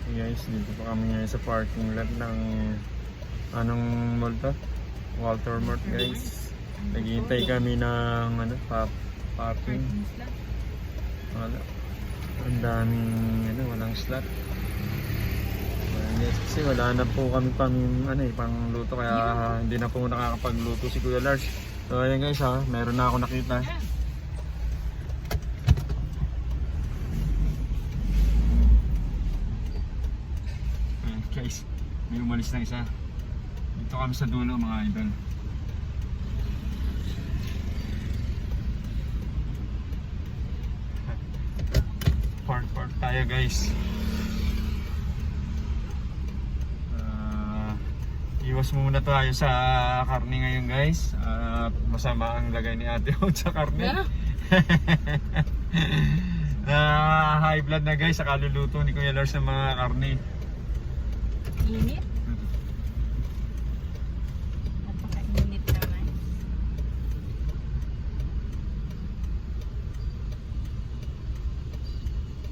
Guys, dito pa kami ngayon sa parking lot ng anong mall to? Walter Mart guys. Naghihintay kami ng parking. Wala. Ang daming walang slot. Yes, kasi wala na po kami pang luto kaya hindi na po nakakapagluto si Kuya Lars. So ayan guys meron na ako nakita. Guys, may umalis na isa. Dito kami sa dulo mga idol. Park tayo guys. Iwas muna tayo sa karne ngayon guys. Masama ang lagay ni Ate Hod sa karne. High blood na guys sa kaluluto ni Kuya Lars ng mga karne. Init? Napaka-init naman.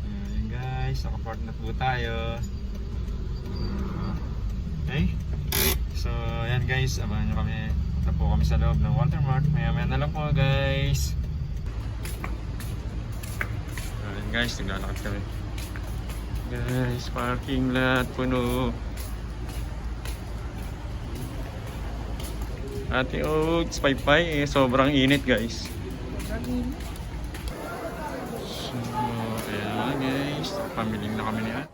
Ayan guys, nakapark na po tayo. Okay. So ayan guys, abangan nyo kami. Punta po kami sa loob ng Walter Mart. Maya na lang po guys. Ayan guys, naglalakad kami. Guys, parking lot puno. Ate Oaks, paypay sobrang init guys. So, ayan guys, pamiling na kami niya.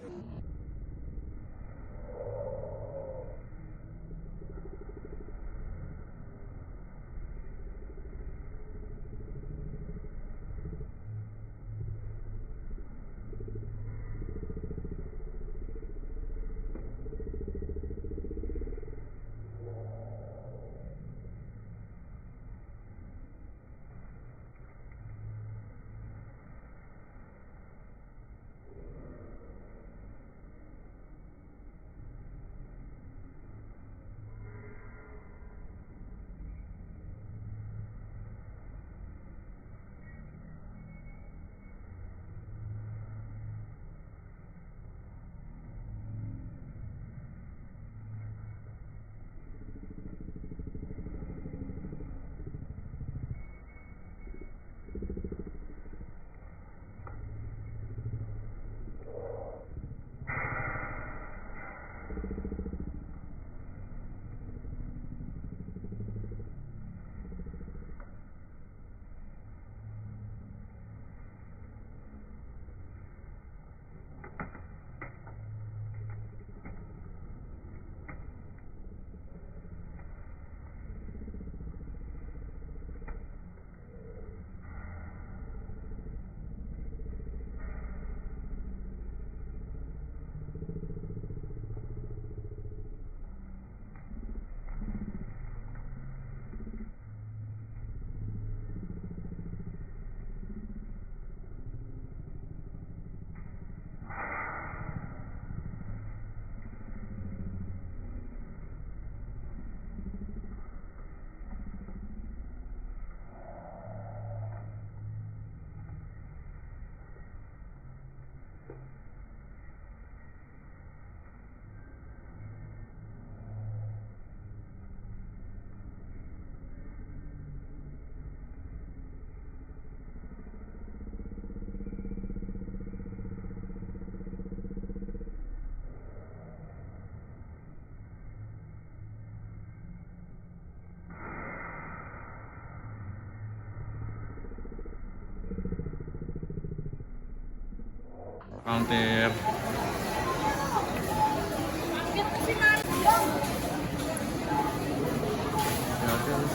Counter.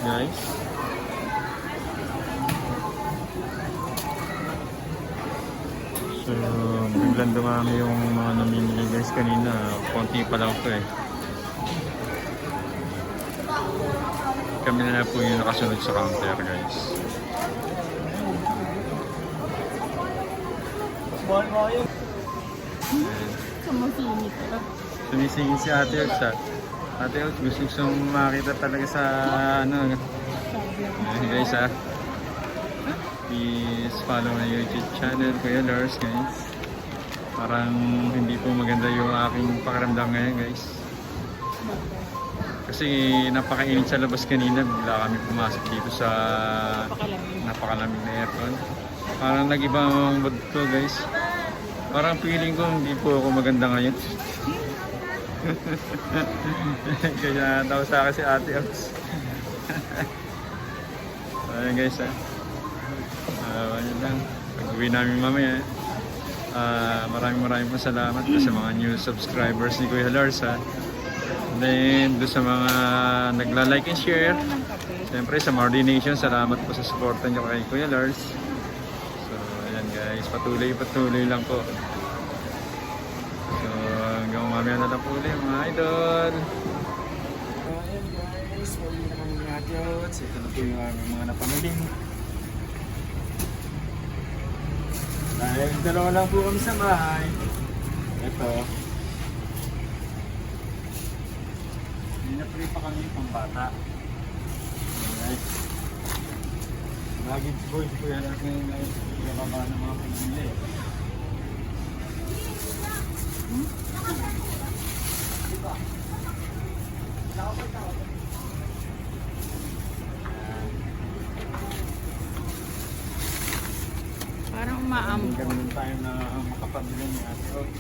Guys. So, biglang dumami yung mga namimili guys kanina. Konti pa lang ito Kami na po yung nakasunod sa counter guys. Sumusingit ka. Sumisingit si Ate Oaks Ate Oaks, gusto makita talaga sa guys Please follow my YouTube channel Kuya Lars guys. Parang hindi po maganda yung aking pakiramdam ngayon guys. Kasi napakainit sa labas kanina, bigla kami pumasok dito sa napakalamig na aircon. Parang nag-ibang mood to guys. Parang feeling ko hindi po ako maganda ngayon. Kaya daw sa akin si Ate Ox. Ayan guys ha. Ayan lang. Pag-uwi namin mamaya. Maraming po salamat po sa mga new subscribers ni Kuya Lars ha. And then doon sa mga nagla-like and share. Siyempre sa Mardy Nation, salamat po sa suporta niyo kay Kuya Lars. So ayan guys, patuloy lang po. So hanggang mamaya na lang po ulit mga idol. So ayan guys, muli na kami mga idol. So ito na po yung aming mga napamiling. Dahil dalawa lang po kami sa bahay. Ito. Pinapre pa kami pang bata. Alright. Lagi boys po yan at ngayon ay nababa ng mga pagmili. Parang umaambon. Hindi kami tayo na makapamili ni Ate Ox.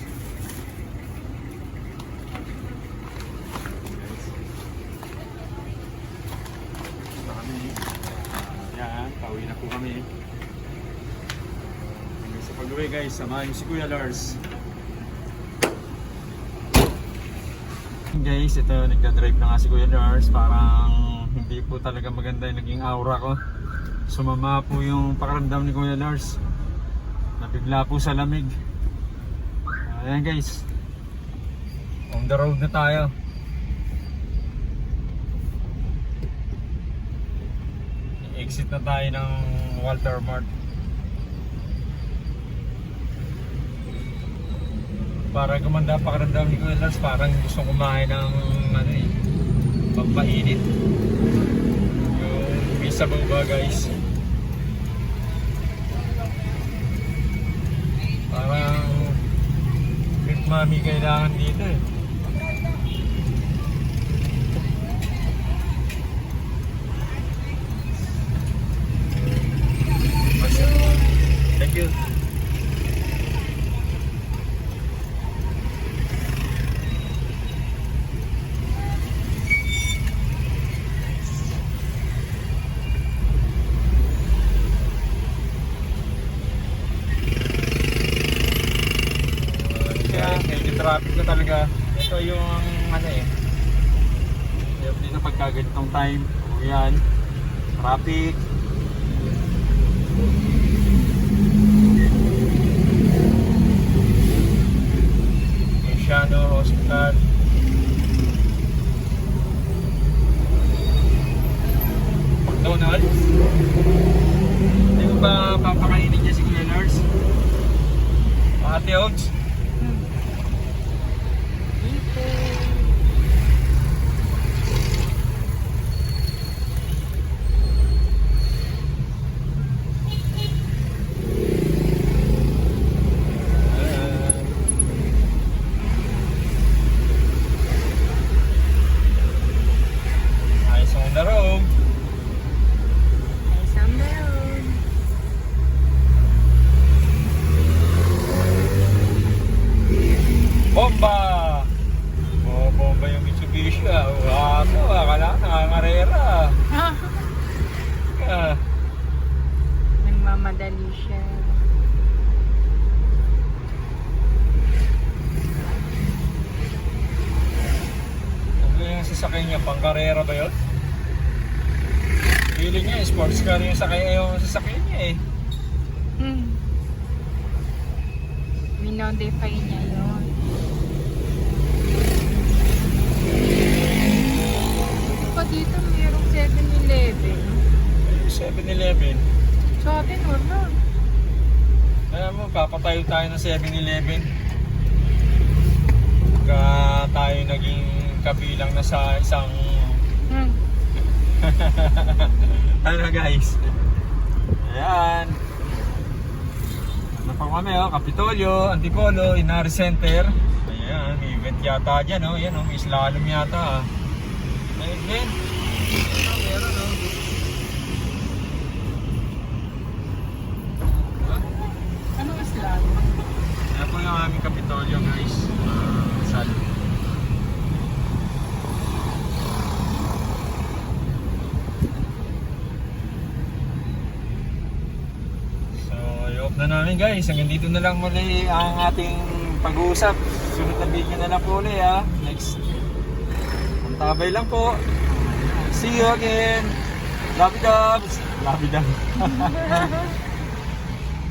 Yan, pauwi na po kami. Hanggang sa pag-uwi guys, samahan si Kuya Lars. Guys, ito nagda-drive na nga si Kuya Lars. Parang hindi po talaga maganda yung naging aura ko. Sumama po yung pakiramdam ni Kuya Lars. Nabigla po sa lamig. Ayan guys, on the road na tayo. Exit na tayo ng Walter Mart. Para gumanda pakiramdam ni Kuya Lars, parang gusto kumain ng ano eh, pampainit. Yung pizza boba guys. Parang Big Mami kailangan dito eh. Thank you. Traffic na talaga. Ito yung ano eh. Hindi na pagkaganitong time. O yan. Traffic. Asiano Hospital. McDonald's. Hindi mo ba papakainin niya si Kuya Lars? Ate Ox? Bomba! Oh, bomba yung Mitsubishi ah. Wato, akala nangangarera. Nagmamadali siya. Ano yung sasakyan niya? Pangkarera ba yun? Feeling niya, sports car yung sasakyan niya eh. Minodify niya yun. Pa dito mayroong 7-Eleven. 7-Eleven. Sa atin wala. Alam mo, papatayo tayo ng 7-Eleven. Pagka tayo naging kabilang na sa isang ano guys. Ayan. Ano pa kami, oh? Kapitolyo, Antipolo, Inari Center. Ayan, may event yata dyan, oh. Ayan, oh, may slalom yata, ah. May event. Ayan, oh, meron, oh. Ano islam? Ayan po yung aming Kapitolyo, guys. Sal. So, i-off na namin, guys. Hanggang dito na lang muli ang ating pag-uusap. Sunod na video na lang po ulit, ha. Next. Tabay lang po. See you again. Love you, Dubs. Love you, Dubs.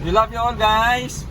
We love you all, guys.